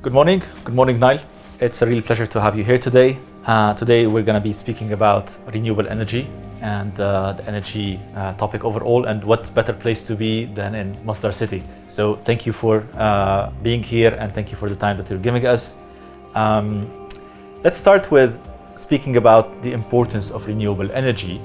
Good morning, Niall. It's a real pleasure to have you here today. Today we're going to be speaking about renewable energy and the energy topic overall, and what better place to be than in Masdar city. So thank you for being here, and thank you for the time that you're giving us. Let's start with speaking about the importance of renewable energy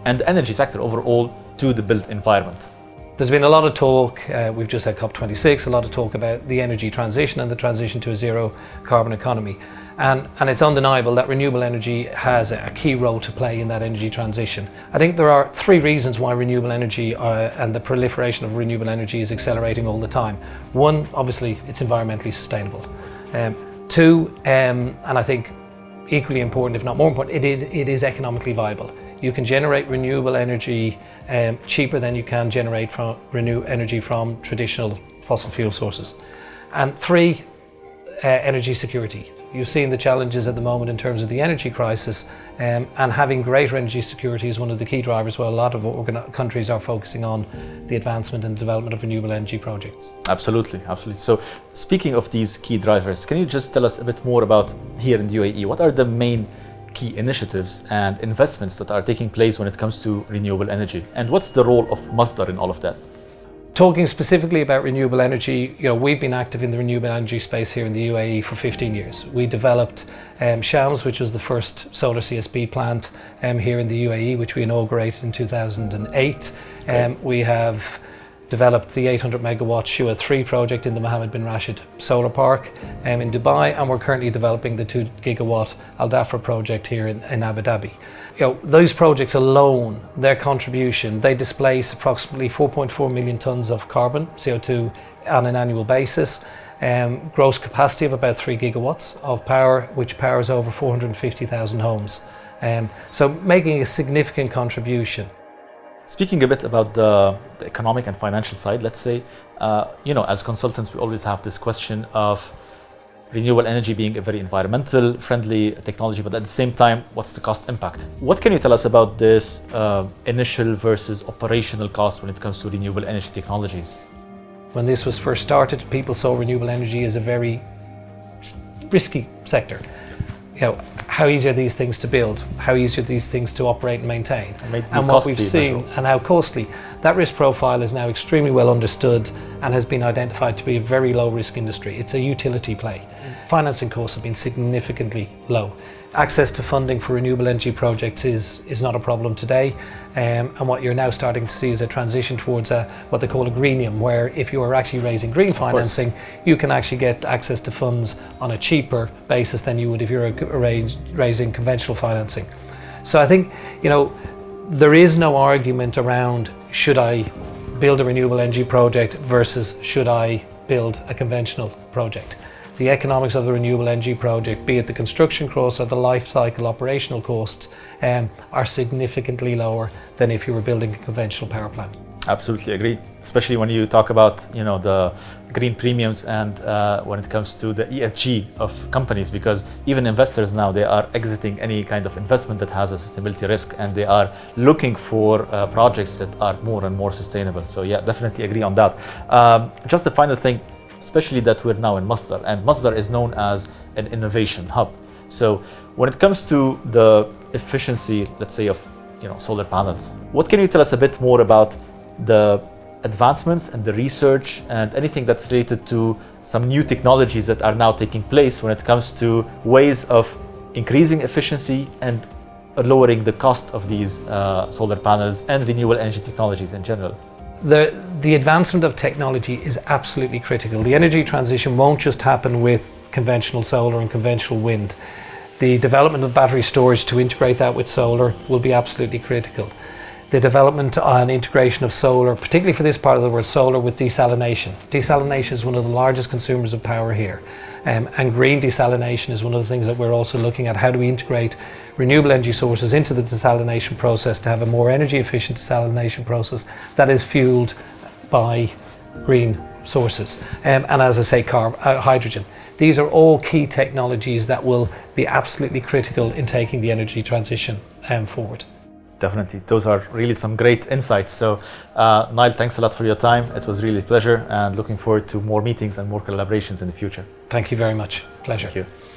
and the energy sector overall to the built environment. There's been a lot of talk, we've just had COP26, a lot of talk about the energy transition and the transition to a zero carbon economy. And it's undeniable that renewable energy has a key role to play in that energy transition. I think there are three reasons why renewable energy and the proliferation of renewable energy is accelerating all the time. One, obviously, it's environmentally sustainable. Two, and I think equally important, if not more important, it is economically viable. You can generate renewable energy cheaper than you can generate from energy from traditional fossil fuel sources. And three, energy security. You've seen the challenges at the moment in terms of the energy crisis, and having greater energy security is one of the key drivers where a lot of countries are focusing on the advancement and development of renewable energy projects. Absolutely. So speaking of these key drivers, can you just tell us a bit more about here in the UAE, what are the main key initiatives and investments that are taking place when it comes to renewable energy, and what's the role of Masdar in all of that? Talking specifically about renewable energy, we've been active in the renewable energy space here in the UAE for 15 years. We developed Shams, which was the first solar CSP plant here in the UAE, which we inaugurated in 2008. We have developed the 800 megawatt Shua 3 project in the Mohammed bin Rashid Solar Park in Dubai, and we're currently developing the 2 gigawatt Al Dhafra project here in Abu Dhabi. Those projects alone, their contribution, they displace approximately 4.4 million tons of carbon, CO2, on an annual basis. Gross capacity of about 3 gigawatts of power, which powers over 450,000 homes. So making a significant contribution. Speaking a bit about the economic and financial side, let's say, as consultants, we always have this question of renewable energy being a very environmental friendly technology, but at the same time, what's the cost impact? What can you tell us about this initial versus operational cost when it comes to renewable energy technologies? When this was first started, people saw renewable energy as a very risky sector. How easy are these things to build? How easy are these things to operate and maintain? And what we've seen, and how costly. That risk profile is now extremely well understood and has been identified to be a very low risk industry. It's a utility play. Financing costs have been significantly low. Access to funding for renewable energy projects is not a problem today. And what you're now starting to see is a transition towards what they call a greenium, where if you are actually raising green financing, you can actually get access to funds on a cheaper basis than you would if you're raising conventional financing. So I think, there is no argument around should I build a renewable energy project versus should I build a conventional project. The economics of the renewable energy project, be it the construction costs or the life cycle operational costs, are significantly lower than if you were building a conventional power plant. Absolutely agree, especially when you talk about the green premiums and when it comes to the ESG of companies, because even investors now, they are exiting any kind of investment that has a sustainability risk, and they are looking for projects that are more and more sustainable. So yeah, definitely agree on that. Just the final thing, especially that we're now in Masdar, and Masdar is known as an innovation hub. So when it comes to the efficiency, let's say, of solar panels, what can you tell us a bit more about the advancements and the research and anything that's related to some new technologies that are now taking place when it comes to ways of increasing efficiency and lowering the cost of these solar panels and renewable energy technologies in general? The advancement of technology is absolutely critical. The energy transition won't just happen with conventional solar and conventional wind. The development of battery storage to integrate that with solar will be absolutely critical. The development and integration of solar, particularly for this part of the world, solar with desalination. Desalination is one of the largest consumers of power here. And green desalination is one of the things that we're also looking at. How do we integrate renewable energy sources into the desalination process to have a more energy efficient desalination process that is fueled by green sources? And as I say, hydrogen. These are all key technologies that will be absolutely critical in taking the energy transition forward. Definitely. Those are really some great insights. So, Niall, thanks a lot for your time. It was really a pleasure, and looking forward to more meetings and more collaborations in the future. Thank you very much. Pleasure. Thank you.